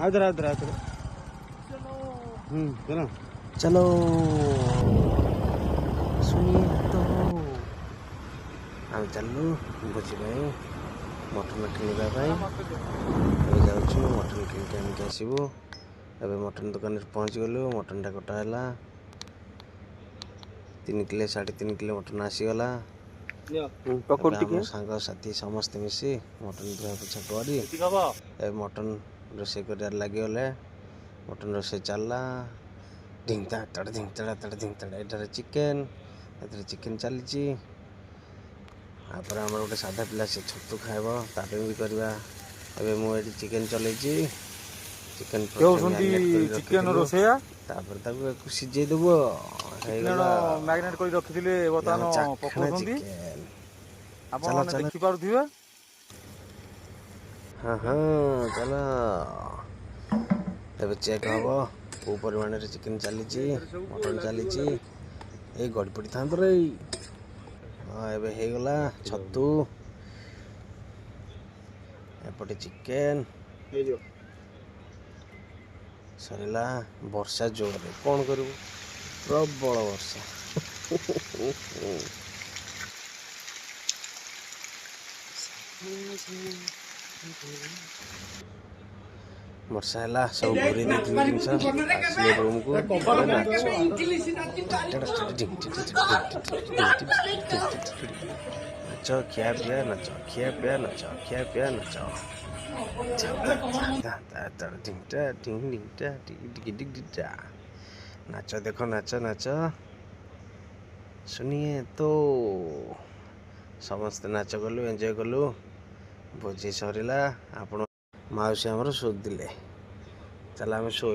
आदर आदर आदर चलो चलो सुनिए तो आम चलू भोजी मटन किणवाई जाऊँ मटन किणिक आनिक आसबू एवं मटन दुकान पहुँच गलु मटन टा कटा है 3 किलो 3.5 किलो मटन आसीगला सांग साथी समस्ते मिसी मटन धुआ पोछा कर मटन रोसे कर लगे मटन रोसे चलला ढिंगता एटार चिकेन चिकेन चली आम गोटे साधा पिला से छतु खाइब तापे भी करवा एबे मुझे चिकेन चलई चिकेन चिकेन रोसेया सीझे देव मैग्नेट कर रखिले बर्तमान पकाउछन्ती आपण देखि पारुथिबे। हाँ हाँ चल एबे चेक हम को परिमाण चिकेन चली मटन चली ये गड़ी पड़ी था रे हाँ एबे हो गला छतु एपटे चिकेन सरला वर्षा जोर कौन करू प्रबल वर्षा वर्षा है सब घूरी जिनस आसिले रूम को नाच खिया पिया नाच खिया पिया नाच खिया पिया नाच नाच देखो नाच नाच सुनिए तो समस्त नाच कलु एंजॉय कलु भोजी सरला आपण माउसी आमर शोधिले चल आम शो